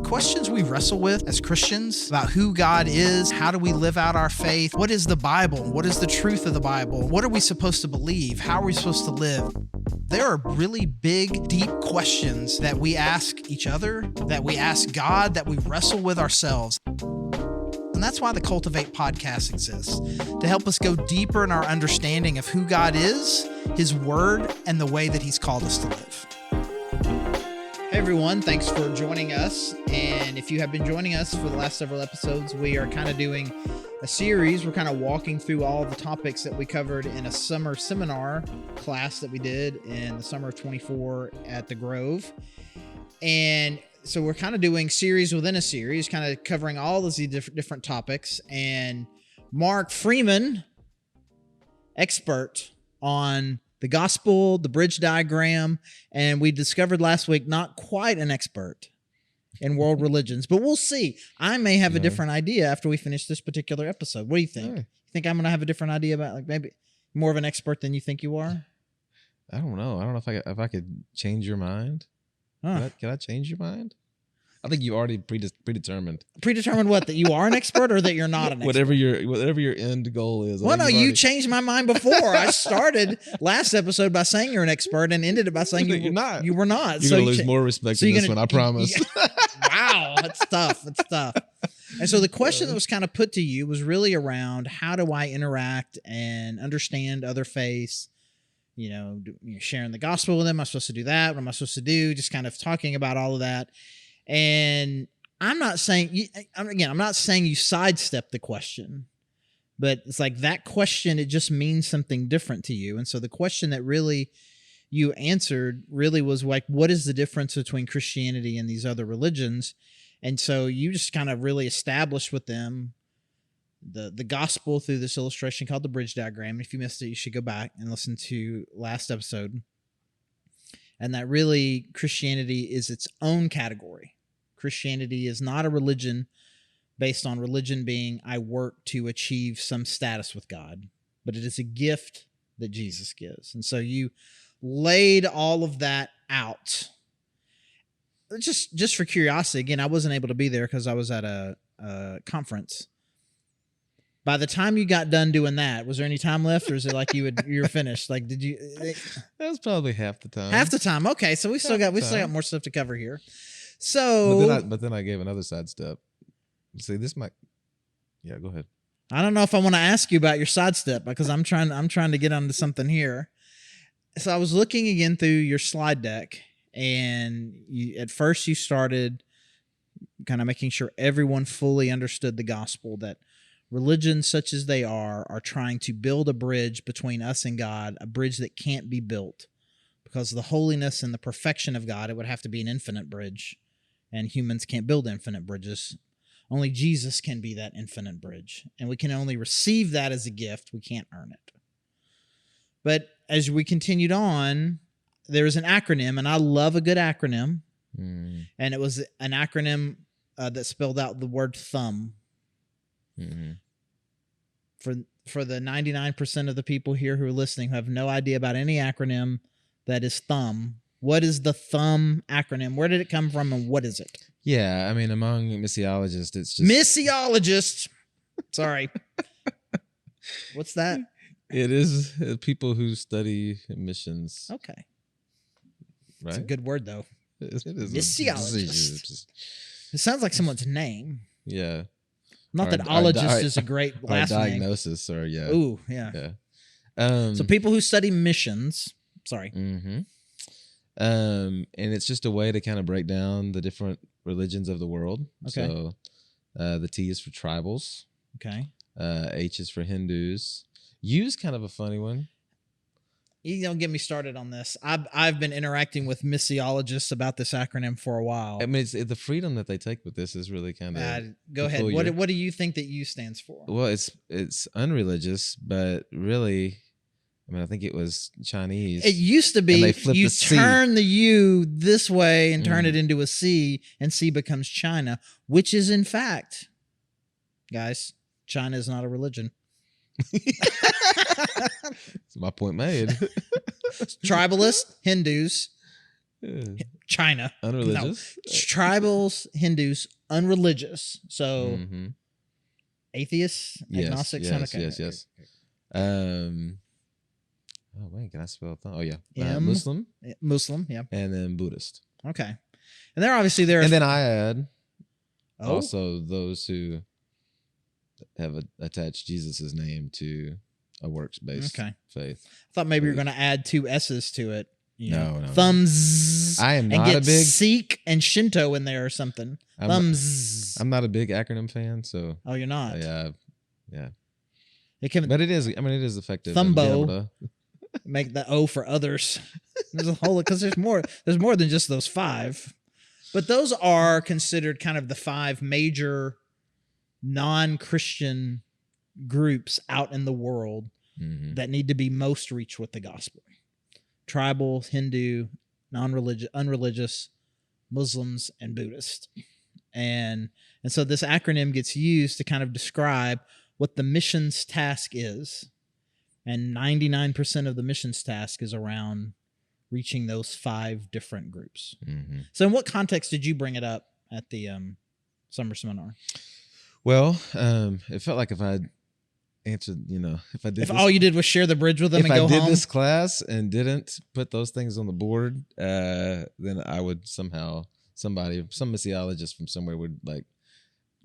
questions we wrestle with as Christians about who God is, how do we live out our faith, what is the Bible, what is the truth of the Bible, what are we supposed to believe, how are we supposed to live. There are really big, deep questions that we ask each other, that we ask God, that we wrestle with ourselves. And that's why the Cultivate Podcast exists, to help us go deeper in our understanding of who God is, His Word, and the way that He's called us to live. Hey everyone, thanks for joining us. And if you have been joining us for the last several episodes, we are kind of doing a series. We're kind of walking through all the topics that we covered in a summer seminar class that we did in the summer of 24 at the Grove. And so we're kind of doing series within a series, kind of covering all of these different topics. And Mark Freeman, expert on the gospel, the bridge diagram, and we discovered last week, not quite an expert in world religions, but we'll see. I may have a different idea after we finish this particular episode. What do you think? Yeah. You think I'm going to have a different idea about, like, maybe more of an expert than you think you are? I don't know. I don't know if I could change your mind. Huh. Can I change your mind? I think you already predetermined. Predetermined what? That you are an expert or that you're not an expert? Whatever your end goal is. Well, no, you changed my mind before. I started last episode by saying you're an expert and ended it by saying you're not. You were not. You're going to lose more respect in this one, I promise. Wow, that's tough. That's tough. And so the question that was kind of put to you was really around, how do I interact and understand other faiths? Sharing the gospel with them. Am I supposed to do that? What am I supposed to do? Just kind of talking about all of that. And I'm not saying you sidestep the question, but it's like that question, it just means something different to you. And so the question that really you answered really was like, what is the difference between Christianity and these other religions? And so you just kind of really established with them the gospel through this illustration called the bridge diagram. If you missed it, you should go back and listen to last episode. And that really Christianity is its own category. Christianity is not a religion based on religion being, I work to achieve some status with God, but it is a gift that Jesus gives. And so you laid all of that out. Just for curiosity, again, I wasn't able to be there because I was at a conference. By the time you got done doing that, was there any time left, or is it like you were finished? Like, did you? That was probably half the time. Half the time. Okay, so we still got more stuff to cover here. So, but then I gave another sidestep. See, this might. Yeah, go ahead. I don't know if I want to ask you about your sidestep because I'm trying to get onto something here. So I was looking again through your slide deck, and at first you started kind of making sure everyone fully understood the gospel, that religions such as they are trying to build a bridge between us and God, a bridge that can't be built because of the holiness and the perfection of God. It would have to be an infinite bridge, and humans can't build infinite bridges. Only Jesus can be that infinite bridge, and we can only receive that as a gift. We can't earn it. But as we continued on, there was an acronym, and I love a good acronym, and it was an acronym that spelled out the word thumb. Mm-hmm. For the 99% of the people here who are listening who have no idea about any acronym that is thumb, what is the thumb acronym? Where did it come from, and what is it? Yeah, I mean, among missiologists, it's just missiologists. Sorry, what's that? It is people who study missions. Okay, right. It's a good word though. It is missiologist. It sounds like someone's name. Yeah. Not that ologist is a great last name. Diagnosis, or yeah. Ooh, yeah. Yeah. So people who study missions. Sorry. Mm-hmm. And it's just a way to kind of break down the different religions of the world. Okay. So the T is for tribals. Okay. H is for Hindus. U is kind of a funny one. You don't get me started on this. I've been interacting with missiologists about this acronym for a while. I mean, the freedom that they take with this is really kind of go ahead. What do you think that U stands for? Well, it's unreligious, but really, I mean, I think it was Chinese. It used to be you turn the U this way and turn it into a C, and C becomes China, which is in fact, guys, China is not a religion. So my point made. Tribalists, Hindus, China. Unreligious. No. Tribals, Hindus, unreligious. So Mm-hmm. atheists, agnostics. Yes. Oh wait, can I spell that? Oh yeah, Muslim, yeah, and then Buddhist. Okay, and they're obviously there. And then I add also those who have attached Jesus' name to a works-based faith. I thought maybe you were going to add 2 S's to it. No. Thumbs. I am and not get a big Sikh and Shinto in there or something. Thumbs. I'm not a big acronym fan, so. Oh, you're not. Yeah. But it is. I mean, it is effective. Thumbo. Make the O for others. There's a whole because there's more than just those 5. But those are considered kind of the 5 major non-Christian groups out in the world that need to be most reached with the gospel. Tribal, Hindu, non-religious, unreligious, Muslims, and Buddhist. And so this acronym gets used to kind of describe what the missions task is. And 99% of the missions task is around reaching those 5 different groups. Mm-hmm. So in what context did you bring it up at the summer seminar? Well, it felt like if I answered, if all you did was share the bridge with them and go home. If I did this class and didn't put those things on the board, then I would somehow, some missiologist from somewhere would like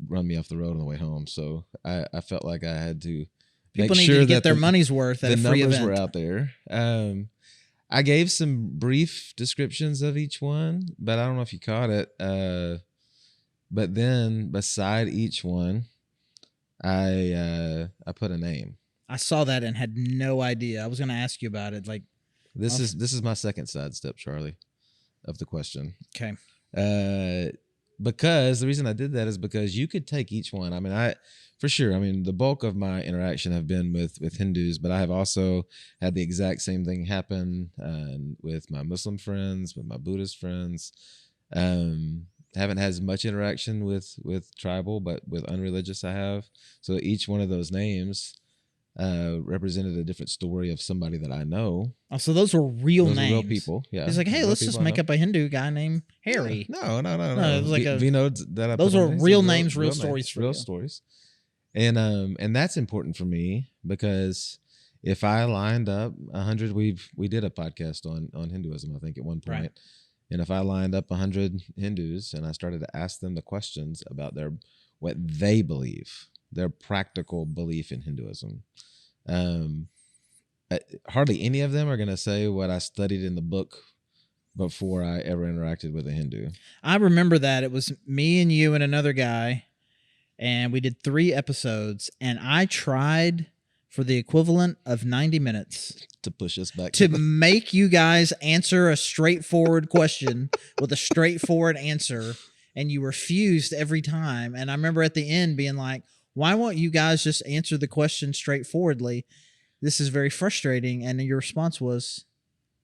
run me off the road on the way home. So I felt like I had to People need to get their money's worth at a free event. The numbers were out there. I gave some brief descriptions of each one, but I don't know if you caught it. But then beside each one, I put a name. I saw that and had no idea. I was going to ask you about it. Like this is my second sidestep, Charlie, of the question. Okay. Because the reason I did that is because you could take each one. I mean, for sure. I mean, the bulk of my interaction have been with Hindus, but I have also had the exact same thing happen with my Muslim friends, with my Buddhist friends. Haven't had as much interaction with tribal, but with unreligious I have. So each one of those names represented a different story of somebody that I know. Oh, so those were real names. Real people. Yeah. He's like, hey, let's just make up a Hindu guy named Harry. Yeah. No. It was like those are real names, real stories. Real stories. And that's important for me because if I lined up 100, we did a podcast on Hinduism, I think at one point. Right. And if I lined up 100 Hindus and I started to ask them the questions about what they believe, their practical belief in Hinduism, hardly any of them are going to say what I studied in the book before I ever interacted with a Hindu. I remember that. It was me and you and another guy, and we did 3 episodes, and I tried for the equivalent of 90 minutes to push us back to make you guys answer a straightforward question with a straightforward answer, and you refused every time. And I remember at the end being like, why won't you guys just answer the question straightforwardly? This is very frustrating. And your response was,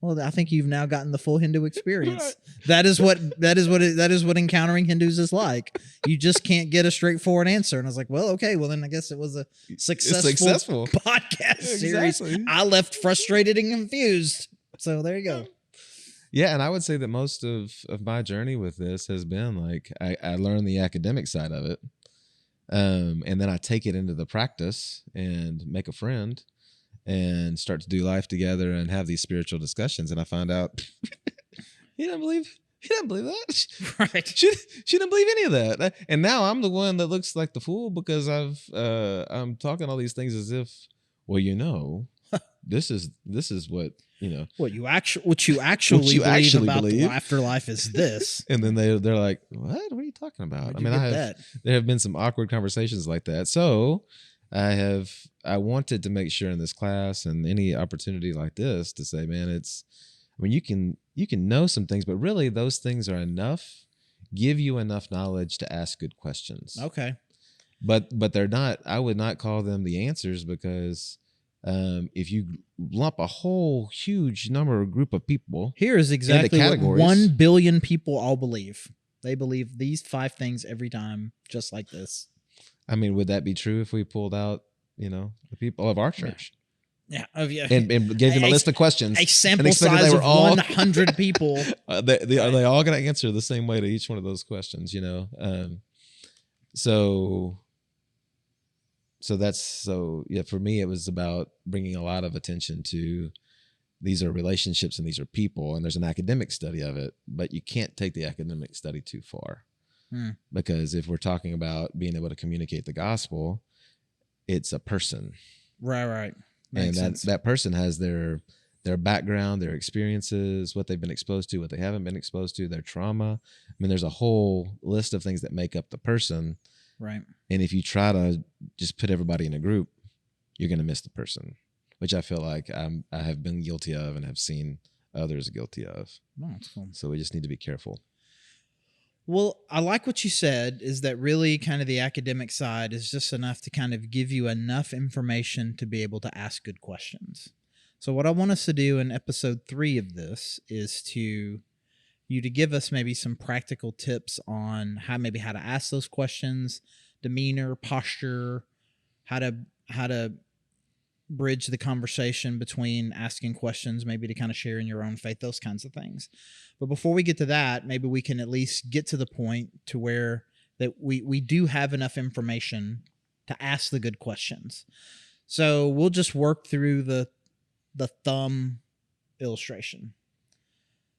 well, I think you've now gotten the full Hindu experience. That is what encountering Hindus is like. You just can't get a straightforward answer. And I was like, well, okay, well then I guess it was a successful podcast series. I left frustrated and confused. So there you go. Yeah, and I would say that most of my journey with this has been like I learned the academic side of it. And then I take it into the practice and make a friend and start to do life together and have these spiritual discussions. And I found out he didn't believe that. Right. She didn't believe any of that. And now I'm the one that looks like the fool because I'm talking all these things as if, well, this is what, what you actually believe about the afterlife is this. And then they're like, what are you talking about? There have been some awkward conversations like that. So I wanted to make sure in this class and any opportunity like this to say, man, you can know some things, but really those things are give you enough knowledge to ask good questions. Okay. But they're not, I would not call them the answers because if you lump a whole huge group of people, here is exactly what 1 billion people all believe. They believe these 5 things every time, just like this. I mean, would that be true if we pulled out, the people of our church? Yeah. Oh, yeah. and gave them a list of questions. A sample expected size they of were all- 100 people. Are they all going to answer the same way to each one of those questions? You know, so yeah. For me, it was about bringing a lot of attention to these are relationships and these are people, and there's an academic study of it, but you can't take the academic study too far. Because if we're talking about being able to communicate the gospel, it's a person. Right. Makes sense. That person has their background, their experiences, what they've been exposed to, what they haven't been exposed to, their trauma. I mean, there's a whole list of things that make up the person. Right. And if you try to just put everybody in a group, you're going to miss the person, which I feel like I have been guilty of and have seen others guilty of. Oh, that's cool. So we just need to be careful. Well, I like what you said, is that really kind of the academic side is just enough to kind of give you enough information to be able to ask good questions. So what I want us to do in episode 3 of this is to give us maybe some practical tips on how to ask those questions, demeanor, posture, how to bridge the conversation between asking questions, maybe to kind of share in your own faith, those kinds of things. But before we get to that, maybe we can at least get to the point to where that we do have enough information to ask the good questions. So we'll just work through the thumb illustration.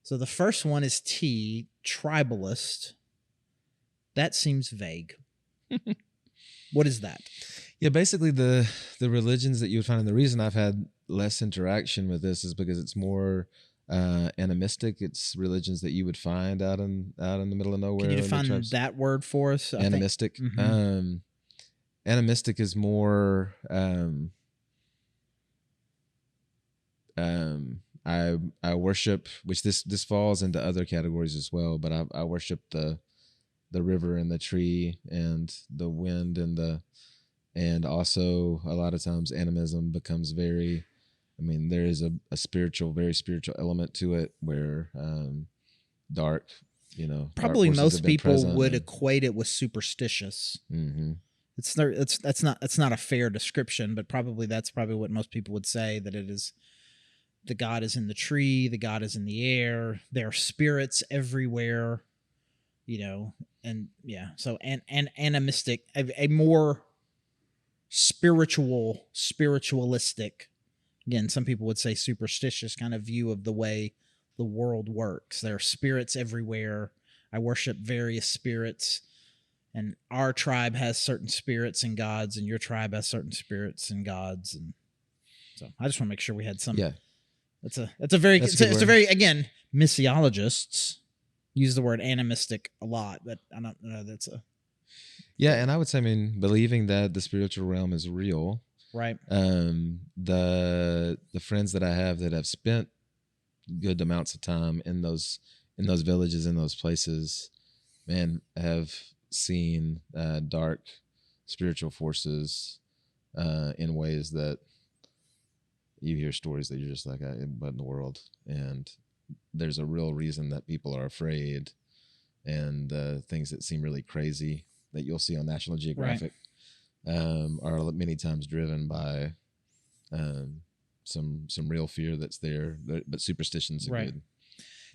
So the first one is T, tribalist. That seems vague. What is that? Yeah, basically the religions that you would find, and the reason I've had less interaction with this is because it's more animistic. It's religions that you would find out in the middle of nowhere. Can you define that word for us? Animistic. Animistic is more. I worship, which this falls into other categories as well, but I worship the river and the tree and the wind and also a lot of times animism becomes very, I mean, there is a very spiritual element to it where dark, probably dark most people would equate it with superstitious. Mm-hmm. It's not a fair description, but that's probably what most people would say, that it is. The God is in the tree, the God is in the air, there are spirits everywhere, and yeah. So and animistic, a more spiritualistic, again, some people would say superstitious kind of view of the way the world works. There are spirits everywhere. I worship various spirits, and our tribe has certain spirits and gods, and your tribe has certain spirits and gods, and so I just want to make sure we had some. Yeah. It's a very again, missiologists use the word animistic a lot, but I don't know that's a. Yeah, and I would say, I mean, believing that the spiritual realm is real. Right. The friends that I have that have spent good amounts of time in those villages, in those places, man, have seen dark spiritual forces in ways that you hear stories that you're just like, what in the world? And there's a real reason that people are afraid, and things that seem really crazy that you'll see on National Geographic are many times driven by some real fear that's there, but superstitions are right. good.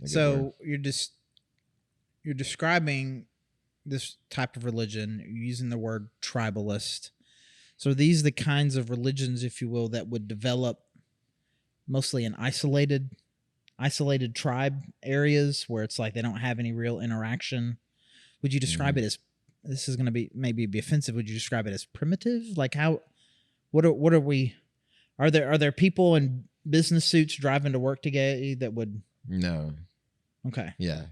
So you're describing this type of religion using the word tribalist. So are these the kinds of religions, if you will, that would develop mostly in isolated tribe areas where it's like they don't have any real interaction? Would you describe it as, this is going to be maybe be offensive, would you describe it as primitive? Like what are we, are there people in business suits driving to work together that would? No. Okay. Yeah.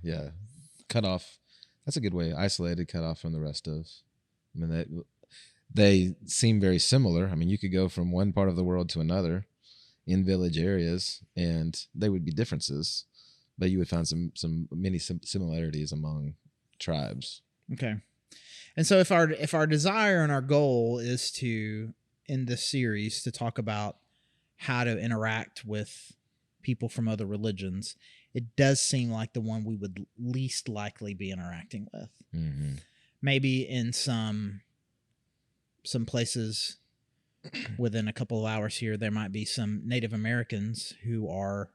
Cut off. That's a good way. Isolated, cut off from the rest of. I mean, they seem very similar. I mean, you could go from one part of the world to another in village areas, and they would be differences, but you would find many similarities among tribes. Okay. And so if our desire and our goal is to, in this series, to talk about how to interact with people from other religions, it does seem like the one we would least likely be interacting with. Mm-hmm. Maybe in some places within a couple of hours here, there might be some Native Americans who are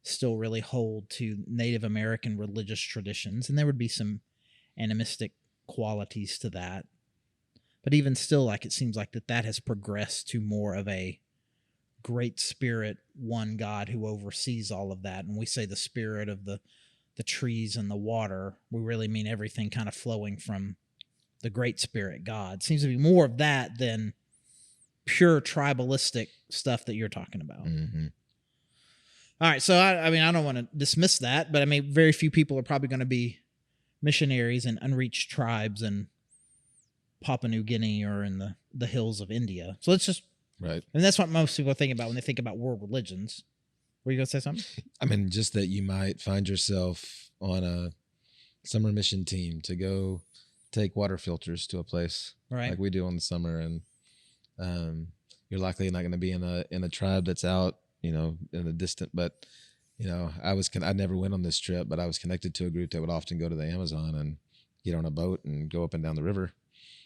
still really hold to Native American religious traditions, and there would be some animistic qualities to that. But even still, like, it seems like that has progressed to more of a great spirit, one God who oversees all of that. And we say the spirit of the trees and the water, we really mean everything kind of flowing from the great spirit God. Seems to be more of that than pure tribalistic stuff that you're talking about. Mm-hmm. All right, so I mean, I don't want to dismiss that, but I mean, very few people are probably going to be missionaries in unreached tribes in Papua New Guinea or in the hills of India. So let's just, right. And that's what most people think about when they think about world religions. Were you going to say something? I mean, just that you might find yourself on a summer mission team to go take water filters to a place, right, like we do in the summer, and you're likely not going to be in a tribe that's out, in the distant. But I never went on this trip, but I was connected to a group that would often go to the Amazon and get on a boat and go up and down the river,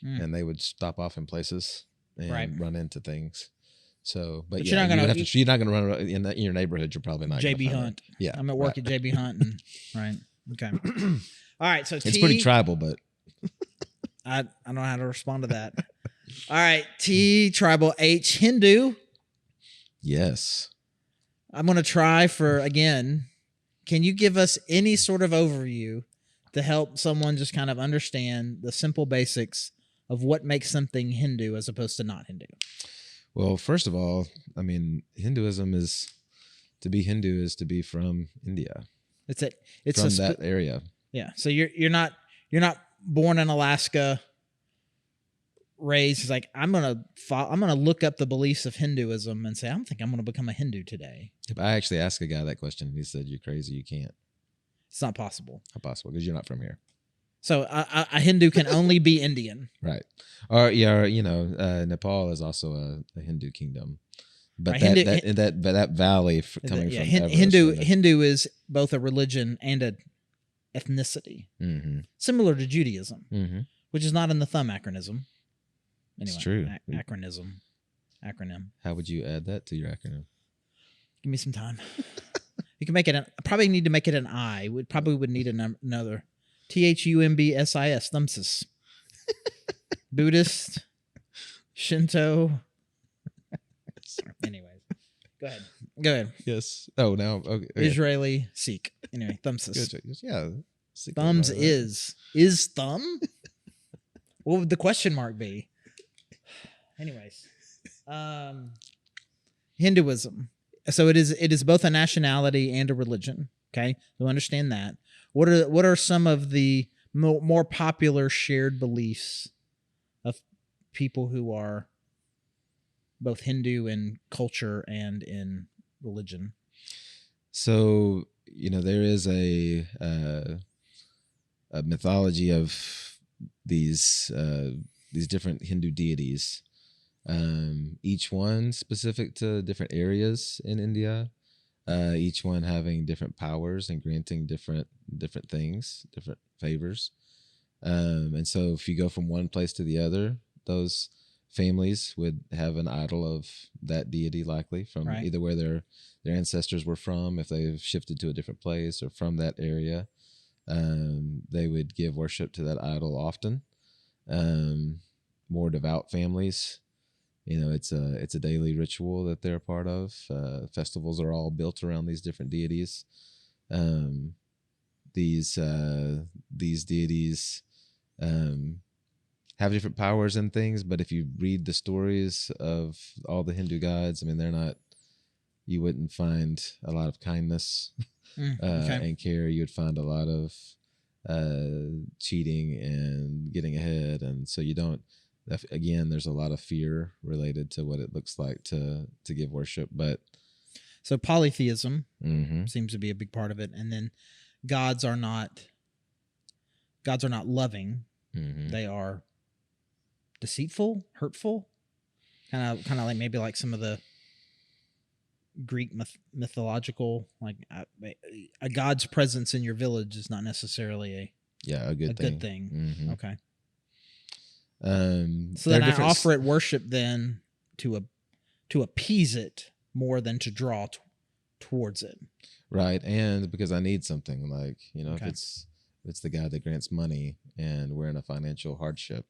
and they would stop off in places and run into things. So, but yeah, you're not going to run in your neighborhood. You're probably not. JB Hunt. Yeah, I'm at work at JB Hunt. And, right. Okay. All right. So it's pretty tribal, but I don't know how to respond to that. All right. T, tribal. H, Hindu. Yes. I'm going to try again, can you give us any sort of overview to help someone just kind of understand the simple basics of what makes something Hindu as opposed to not Hindu? Well, first of all, I mean, Hinduism is to be from India. It's from that area. Yeah. So you're not born in Alaska, raised. It's like, I'm gonna look up the beliefs of Hinduism and say, I'm gonna become a Hindu today. If I actually asked a guy that question, he said, "You're crazy. You can't. It's not possible. Not possible because you're not from here." So a Hindu can only be Indian, right? Or Nepal is also a Hindu kingdom, but right. that valley coming from Hindu is both a religion and an ethnicity, similar to Judaism, which is not in the thumb acronym. Anyway, it's true. Acronym. How would you add that to your acronym? Give me some time. You can make it. Probably need to make it an I. We probably would need another. THUMBSIS. Thumbsis. Buddhist. Shinto. Anyways, go ahead. Yes. Oh, now okay. Israeli Sikh. Anyway, Thumbsis. Good. Yeah. Thumbs is thumb. What would the question mark be? Anyways, Hinduism. So it is both a nationality and a religion. Okay, so understand that. What are some of the more popular shared beliefs of people who are both Hindu in culture and in religion? So there is a mythology of these different Hindu deities. Each one specific to different areas in India, each one having different powers and granting different things, different favors. And so if you go from one place to the other, those families would have an idol of that deity, likely from either where their ancestors were from, if they've shifted to a different place, or from that area. They would give worship to that idol often. More devout families, it's a daily ritual that they're a part of. Festivals are all built around these different deities. These deities have different powers and things, but if you read the stories of all the Hindu gods, I mean, you wouldn't find a lot of kindness and care. You would find a lot of cheating and getting ahead, and so you don't. Again, there's a lot of fear related to what it looks like to give worship. But so polytheism seems to be a big part of it, and then gods are not loving. They are deceitful, hurtful, kind of like maybe like some of the Greek mythological, like a god's presence in your village is not necessarily a good thing. Okay. So then I offer it worship then to appease it more than to draw towards it. Right. And because I need something, like, Okay. if it's the God that grants money and we're in a financial hardship,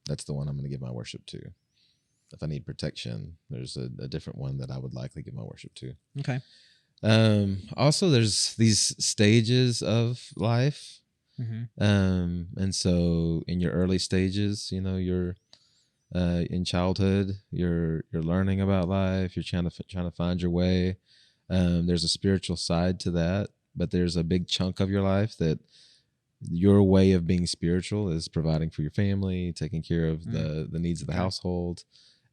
that's the one I'm going to give my worship to. If I need protection, there's a different one that I would likely give my worship to. Okay. Also, there's these stages of life. And so in your early stages, you're in childhood, you're learning about life, you're trying to find your way. There's a spiritual side to that, but there's a big chunk of your life that your way of being spiritual is providing for your family, taking care of the needs of the household.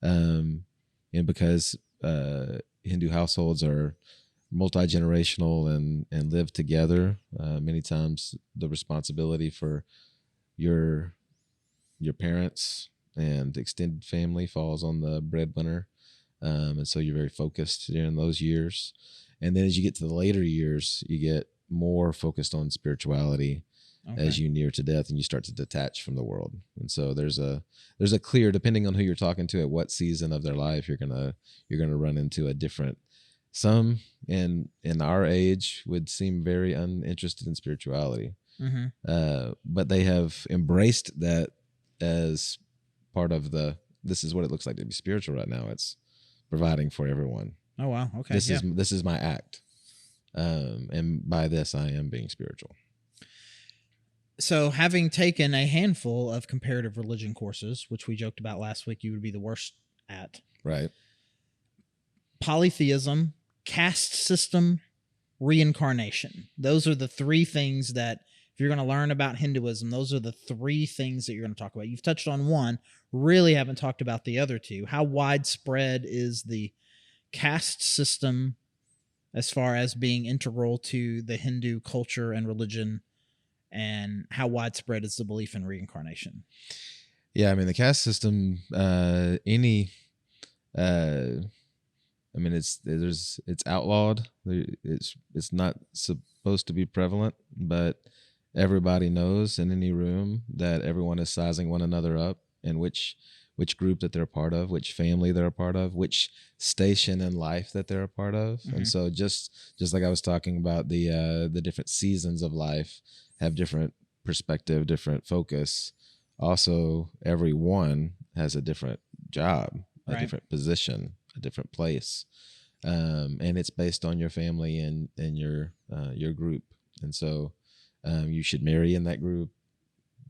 And because Hindu households are multi-generational and live together, many times the responsibility for your parents and extended family falls on the breadwinner. And so you're very focused during those years. And then as you get to the later years, you get more focused on spirituality as you near to death and you start to detach from the world. And so there's a clear, depending on who you're talking to at what season of their life, you're gonna run into a different. Some in our age would seem very uninterested in spirituality, but they have embraced that as part of this is what it looks like to be spiritual right now. It's providing for everyone. Oh wow. Okay. This is my act, and by this I am being spiritual. So, having taken a handful of comparative religion courses, which we joked about last week, you would be the worst at. Right. Polytheism, caste system, reincarnation. Those are the three things that, if you're going to learn about Hinduism, those are the three things that you're going to talk about. You've touched on one, really haven't talked about the other two. How widespread is the caste system as far as being integral to the Hindu culture and religion? And how widespread is the belief in reincarnation? Yeah, I mean, the caste system, it's outlawed. It's not supposed to be prevalent, but everybody knows in any room that everyone is sizing one another up and which group that they're a part of, which family they're a part of, which station in life that they're a part of. And so just like I was talking about the different seasons of life have different perspective, different focus. Also, everyone has a different job, a different position, a different place. And it's based on your family and your group. And so you should marry in that group.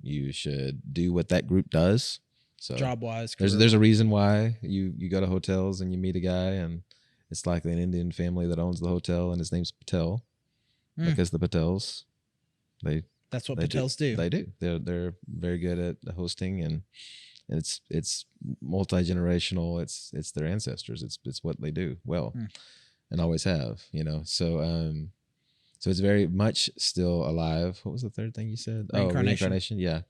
You should do what that group does. So job wise, there's a reason why you go to hotels and you meet a guy and it's likely an Indian family that owns the hotel and his name's Patel, because the Patels, that's what Patels do. They do. They're very good at hosting, and it's multi-generational. It's their ancestors. It's what they do well, and always have. So it's very much still alive. What was the third thing you said? Reincarnation. Yeah.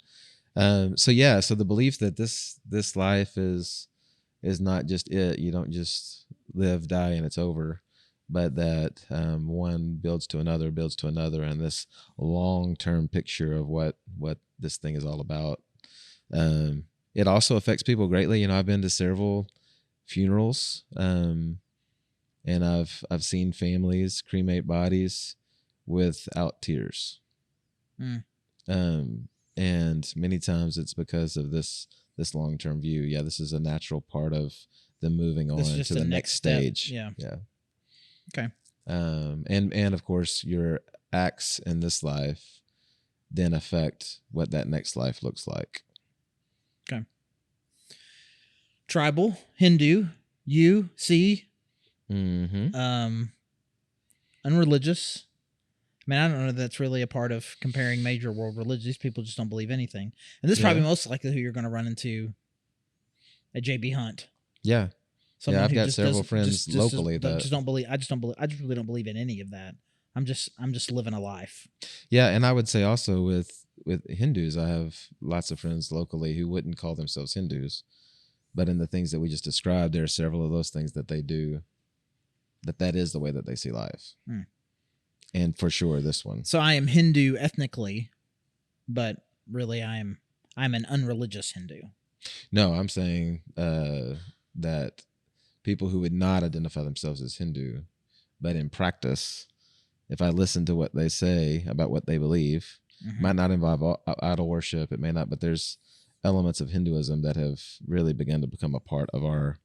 So the belief that this life is not just it. You don't just live, die, and it's over. But that one builds to another, and this long-term picture of what this thing is all about. It also affects people greatly. I've been to several funerals, and I've seen families cremate bodies without tears. And many times it's because of this long-term view. Yeah, this is a natural part of them moving on to the next stage. Yeah. Okay. And of course, your acts in this life then affect what that next life looks like. Okay. Tribal, Hindu, unreligious. I mean, I don't know if that's really a part of comparing major world religions. These people just don't believe anything. And this is probably most likely who you're going to run into at JB Hunt. Yeah. Someone I've got several friends locally that just don't believe. I just really don't believe in any of that. I'm just living a life. Yeah, and I would say also with Hindus, I have lots of friends locally who wouldn't call themselves Hindus, but in the things that we just described, there are several of those things that they do. That is the way that they see life, and for sure this one. So I am Hindu ethnically, but really I'm an unreligious Hindu. No, I'm saying that people who would not identify themselves as Hindu, but in practice, if I listen to what they say about what they believe, might not involve idol worship, it may not, but there's elements of Hinduism that have really begun to become a part of our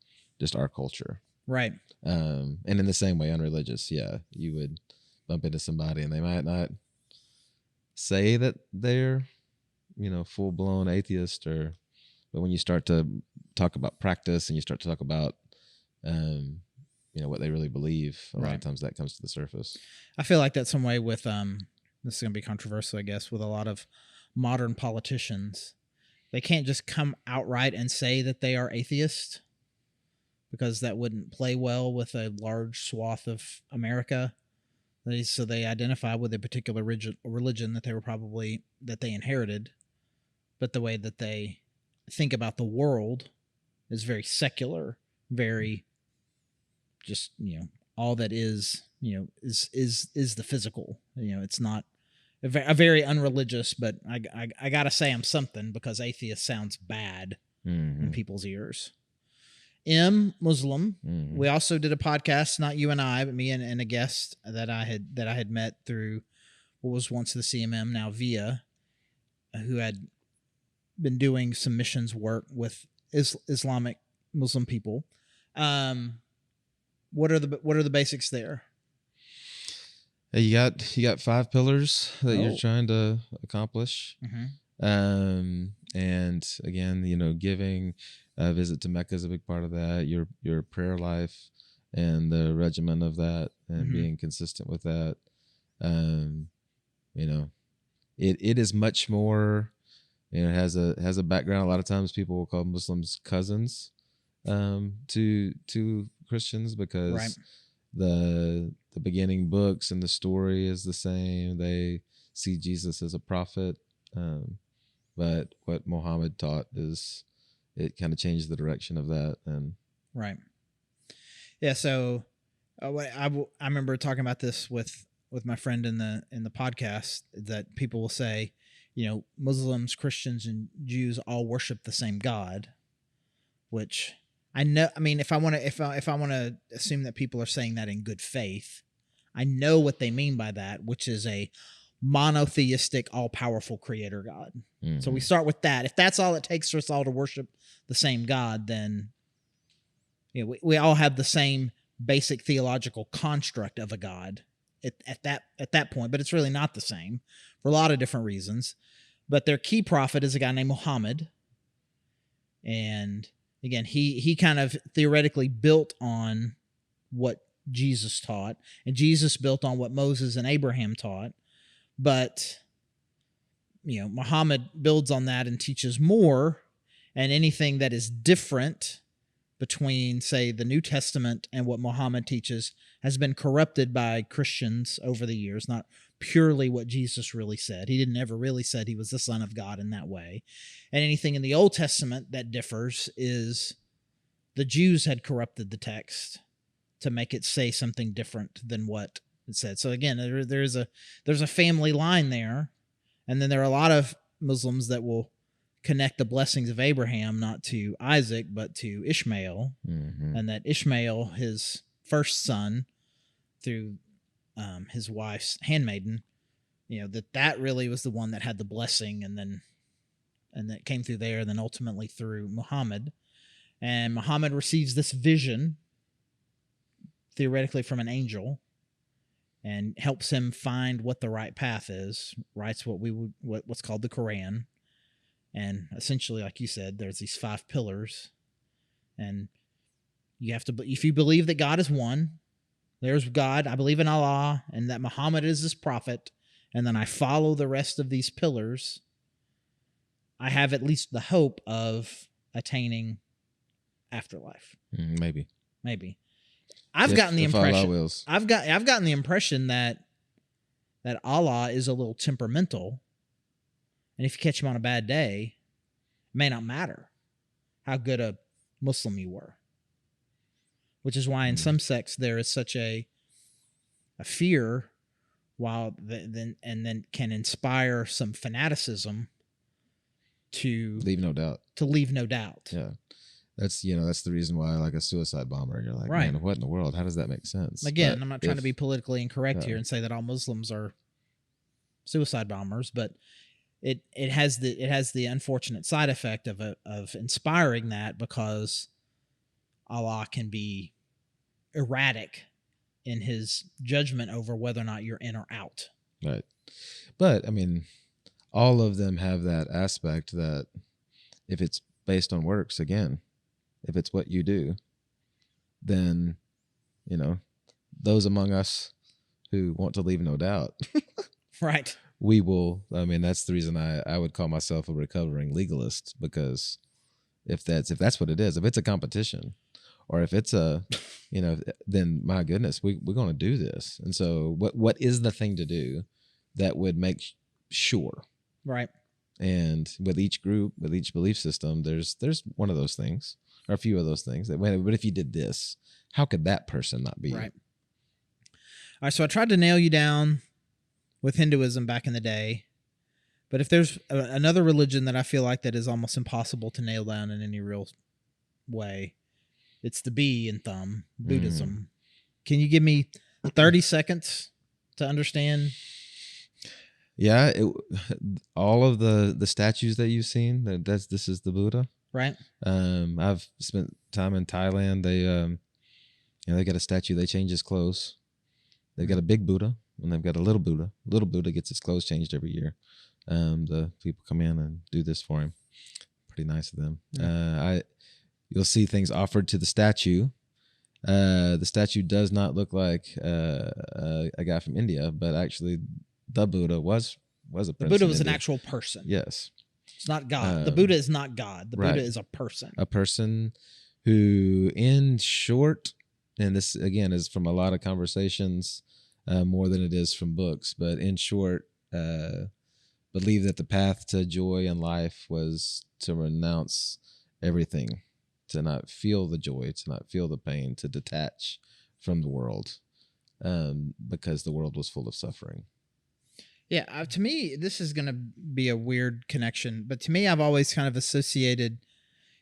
culture. Right. And in the same way, Unreligious, yeah, you would bump into somebody and they might not say that they're, full blown atheist, but when you start to talk about practice and you start to talk about, what they really believe, a lot of times that comes to the surface. I feel like that's some way with, this is going to be controversial, I guess, with a lot of modern politicians. They can't just come outright and say that they are atheist, because that wouldn't play well with a large swath of America. So they identify with a particular religion that they inherited, but the way that they think about the world is very secular, very just, all that is the physical. It's not a very unreligious, but I gotta say I'm something, because atheist sounds bad in people's ears. Muslim. We also did a podcast, not you and I, but me and a guest that I had met through what was once the CMM, now VIA, who had been doing some missions work with Islamic Muslim people. What are the basics there? You got 5 pillars that you're trying to accomplish. And again, giving a visit to Mecca is a big part of that. Your prayer life and the regimen of that, and being consistent with that. It is much more. It has a background. A lot of times people will call Muslims cousins to Christians, because the beginning books and the story is the same. They see Jesus as a prophet, but what Muhammad taught is, it kind of changed the direction of that. And so I remember talking about this with my friend in the podcast, that people will say, Muslims, Christians, and Jews all worship the same God, which I know. I mean, if I want to assume that people are saying that in good faith, I know what they mean by that, which is a monotheistic, all-powerful creator God. So we start with that. If that's all it takes for us all to worship the same God, then we all have the same basic theological construct of a God at that point, but it's really not the same for a lot of different reasons. But their key prophet is a guy named Muhammad, and again, he kind of theoretically built on what Jesus taught, and Jesus built on what Moses and Abraham taught. But Muhammad builds on that and teaches more, and anything that is different between, say, the New Testament and what Muhammad teaches has been corrupted by Christians over the years, not purely what Jesus really said. He didn't ever really said he was the Son of God in that way. And anything in the Old Testament that differs is the Jews had corrupted the text to make it say something different than what it said. So again, there's a family line there. And then there are a lot of Muslims that will connect the blessings of Abraham not to Isaac, but to Ishmael. And that Ishmael, his first son, through his wife's handmaiden, that really was the one that had the blessing, and that came through there, and then ultimately through Muhammad. And Muhammad receives this vision, theoretically from an angel, and helps him find what the right path is, writes what's called the Quran. And essentially, like you said, there's these 5 pillars, and you have to, if you believe that God is one, there's God, I believe in Allah, and that Muhammad is his prophet, and then I follow the rest of these pillars, I have at least the hope of attaining afterlife. Maybe. I've gotten the impression that Allah is a little temperamental, and if you catch him on a bad day, it may not matter how good a Muslim you were. Which is why in some sects there is such a fear, then can inspire some fanaticism to leave no doubt. Yeah, That's that's the reason why, like, a suicide bomber, you're like, Right. man, what in the world? How does that make sense? Again, But I'm not trying to be politically incorrect Yeah. here and say that all Muslims are suicide bombers, but it has the unfortunate side effect of inspiring that, because Allah can be erratic in his judgment over whether or not you're in or out. Right. But I mean, all of them have that aspect that if it's based on works, again, if it's what you do, then, those among us who want to leave no doubt, Right. we will. I mean, that's the reason I would call myself a recovering legalist, because if that's what it is, if it's a competition, or if it's a, then my goodness, we're going to do this. And so what is the thing to do that would make sure? Right. And with each group, with each belief system, there's one of those things, or a few of those things that, but if you did this, how could that person not be? Right. All right. So I tried to nail you down with Hinduism back in the day, but if there's another religion that I feel like that is almost impossible to nail down in any real way, it's the B in thumb, Buddhism. Can you give me 30 seconds to understand? Yeah, all of the statues that you've seen, this is the Buddha, right? I've spent time in Thailand. They got a statue. They change his clothes. They've got a big Buddha, and they've got a little Buddha. Little Buddha gets his clothes changed every year. The people come in and do this for him. Pretty nice of them. You'll see things offered to the statue. The statue does not look like a guy from India, but actually, the Buddha was a prince. The Buddha was an actual person. Yes, it's not God. The Buddha is not God. The right. Buddha is a person. A person who, in short, and this again is from a lot of conversations, more than it is from books, but in short, believed that the path to joy in life was to renounce everything, to not feel the joy, to not feel the pain, to detach from the world, because the world was full of suffering. Yeah, to me, this is going to be a weird connection, but to me, I've always kind of associated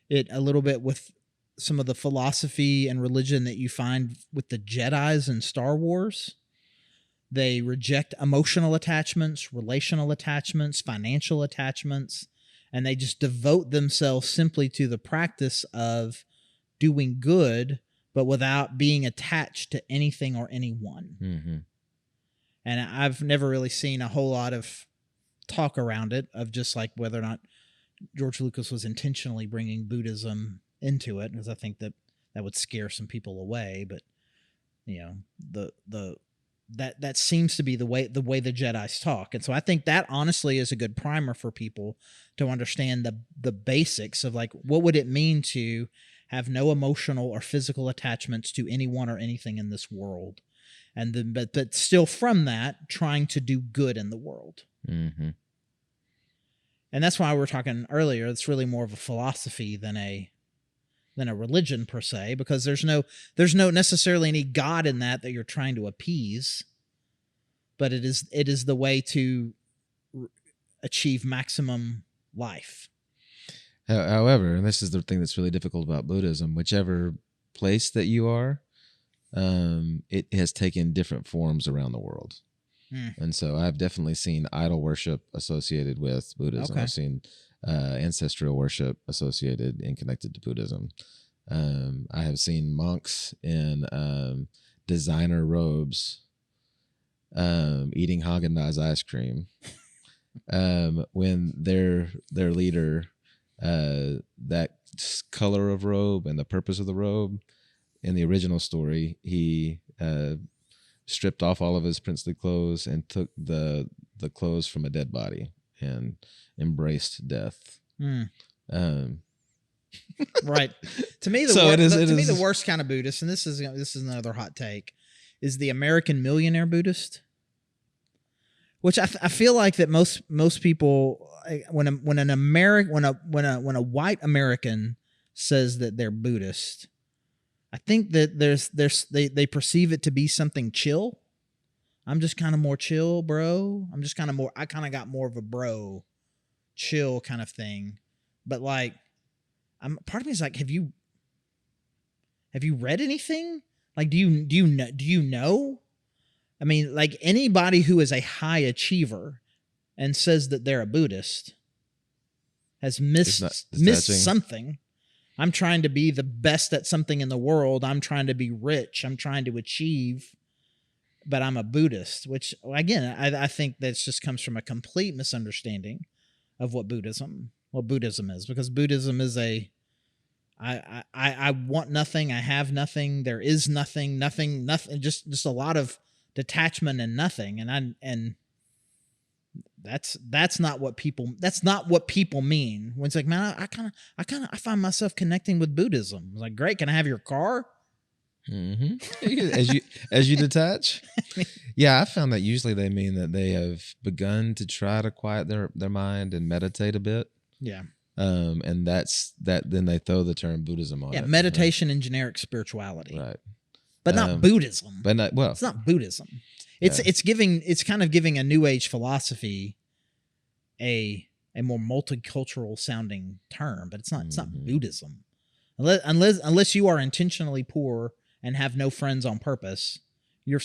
it a little bit with some of the philosophy and religion that you find with the Jedis in Star Wars. They reject emotional attachments, relational attachments, financial attachments, and they just devote themselves simply to the practice of doing good, but without being attached to anything or anyone. Mm-hmm. And I've never really seen a whole lot of talk around it, of just like whether or not George Lucas was intentionally bringing Buddhism into it, because I think that would scare some people away. But that seems to be the way the Jedis talk, and so I think that honestly is a good primer for people to understand the basics of like what would it mean to have no emotional or physical attachments to anyone or anything in this world. And then, but still from that, trying to do good in the world. Mm-hmm. And that's why we were talking earlier. It's really more of a philosophy than a religion per se, because there's no necessarily any God in that you're trying to appease, but it is the way to achieve maximum life. However, and this is the thing that's really difficult about Buddhism, whichever place that you are, it has taken different forms around the world. And so I've definitely seen idol worship associated with Buddhism. Okay. I've seen ancestral worship associated and connected to Buddhism. I have seen monks in designer robes eating Haagen-Dazs ice cream when their leader, that color of robe and the purpose of the robe, in the original story, he stripped off all of his princely clothes and took the clothes from a dead body and embraced death. Right. To me, the worst kind of Buddhist, and this is another hot take, is the American millionaire Buddhist, which I feel like that most people, when a white American says that they're Buddhist, I think that they perceive it to be something chill. I'm just kind of more chill, bro. I kind of got more of a chill kind of thing. But like, part of me is like, have you Have you read anything? Like, do you know? I mean, like anybody who is a high achiever and says that they're a Buddhist has missed something. I'm trying to be the best at something in the world. I'm trying to be rich. I'm trying to achieve, but I'm a Buddhist, which again, I think that just comes from a complete misunderstanding of what Buddhism is, because Buddhism is I want nothing. I have nothing. There is nothing, just a lot of detachment and nothing. And that's not what people mean when it's like, man, I find myself connecting with Buddhism. It's like, great. Can I have your car? Mm-hmm. As you detach. Yeah. I found that usually they mean that they have begun to try to quiet their mind and meditate a bit. Yeah. And then they throw the term Buddhism on it. Yeah. Meditation and generic spirituality. Right. But not Buddhism. But not, well, it's not Buddhism. It's kind of giving a new age philosophy a more multicultural sounding term, but it's not Buddhism. Unless you are intentionally poor and have no friends on purpose, you're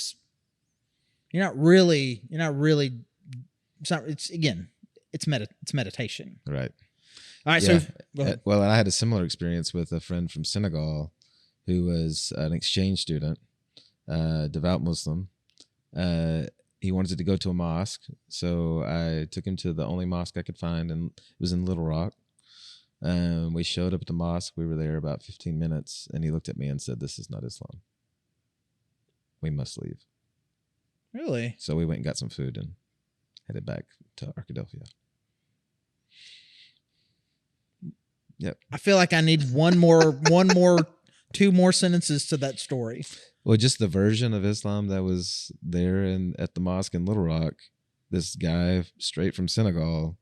not really it's meditation. Right. All right, yeah. so go ahead. Well, I had a similar experience with a friend from Senegal who was an exchange student, devout Muslim. He wanted to go to a mosque, so I took him to the only mosque I could find, and it was in Little Rock. We showed up at the mosque. We were there about 15 minutes, and he looked at me and said, "This is not Islam. We must leave." Really? So we went and got some food and headed back to Arkadelphia. Yep. I feel like I need two more sentences to that story. Well, just the version of Islam that was there at the mosque in Little Rock. This guy straight from Senegal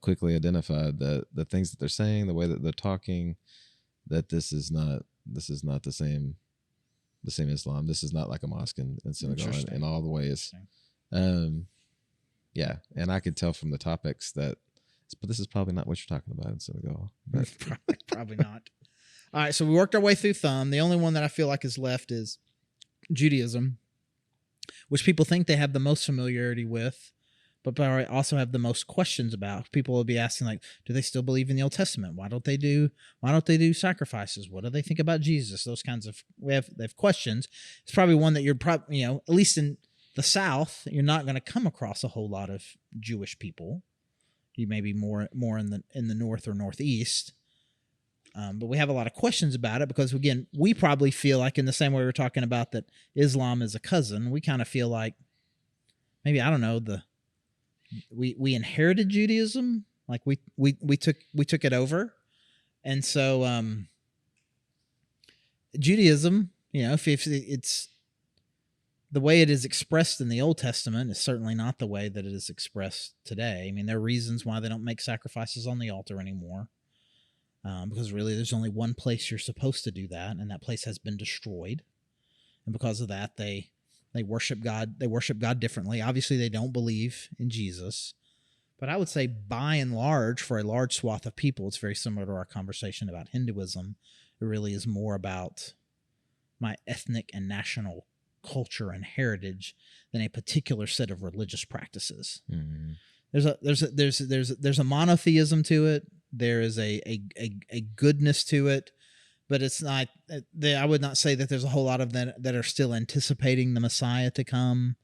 quickly identified the things that they're saying, the way that they're talking, that this is not the same Islam. This is not like a mosque in Senegal in all the ways. Yeah, and I could tell from the topics but this is probably not what you're talking about in Senegal. But. Probably not. All right, so we worked our way through Thumb. The only one that I feel like is left is Judaism, which people think they have the most familiarity with, but also have the most questions about. People will be asking, like, do they still believe in the Old Testament? Why don't they do sacrifices? What do they think about Jesus? Those kinds of they have questions. It's probably one that you're probably, at least in the South, you're not going to come across a whole lot of Jewish people. You may be more in the North or Northeast. But we have a lot of questions about it because, again, we probably feel like, in the same way we're talking about that Islam is a cousin, we kind of feel like maybe, I don't know, we inherited Judaism, like we took it over, and so Judaism, if it's the way it is expressed in the Old Testament is certainly not the way that it is expressed today. I mean, there are reasons why they don't make sacrifices on the altar anymore. Because really there's only one place you're supposed to do that, and that place has been destroyed. And because of that, they worship God. They worship God differently. Obviously, they don't believe in Jesus. But I would say, by and large, for a large swath of people, it's very similar to our conversation about Hinduism. It really is more about my ethnic and national culture and heritage than a particular set of religious practices. Mm-hmm. There's a monotheism to it. There is a goodness to it, but it's not. I would not say that there's a whole lot of them that are still anticipating the Messiah to come,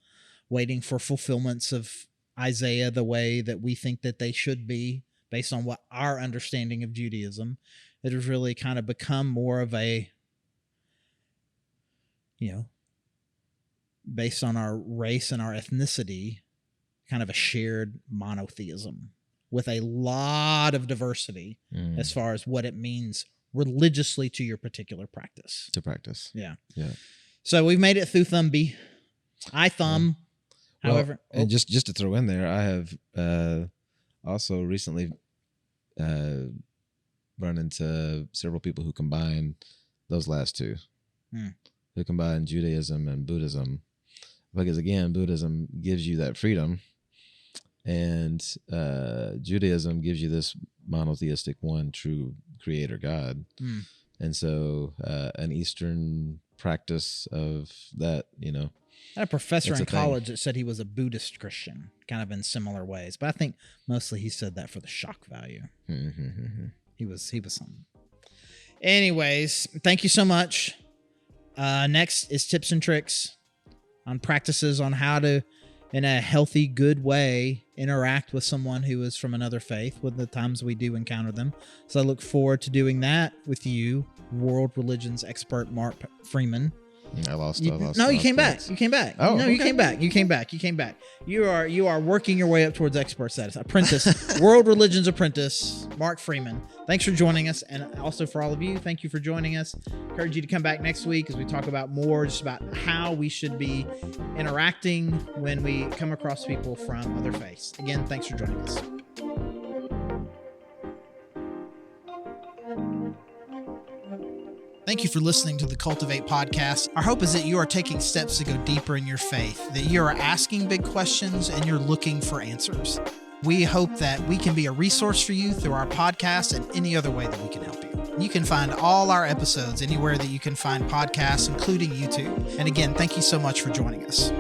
waiting for fulfillments of Isaiah the way that we think that they should be, based on what our understanding of Judaism. It has really kind of become more of a, based on our race and our ethnicity, kind of a shared monotheism with a lot of diversity as far as what it means religiously to your particular practice. To practice. Yeah. Yeah. So we've made it through Thumb B. Thumb. Well, however. And just to throw in there, I have also recently run into several people who combine those last two. Who combine Judaism and Buddhism. Because again, Buddhism gives you that freedom, and Judaism gives you this monotheistic one true creator God. And so an Eastern practice of that, I had a professor it's in a thing. college that said he was a Buddhist Christian, kind of in similar ways. But I think mostly he said that for the shock value. He was something. Anyways, thank you so much. Next is tips and tricks on practices on how to, in a healthy, good way, interact with someone who is from another faith with the times we do encounter them. So I look forward to doing that with you, world religions expert Mark Freeman. I lost. No, you came back. You came back. Oh, no, okay. you came back. You came back. You came back. You are working your way up towards expert status. Apprentice, world religions apprentice, Mark Freeman. Thanks for joining us, and also for all of you, thank you for joining us. Encourage you to come back next week as we talk about more just about how we should be interacting when we come across people from other faiths. Again, thanks for joining us. Thank you for listening to the Cultivate Podcast. Our hope is that you are taking steps to go deeper in your faith, that you are asking big questions and you're looking for answers. We hope that we can be a resource for you through our podcast and any other way that we can help you. You can find all our episodes anywhere that you can find podcasts, including YouTube. And again, thank you so much for joining us.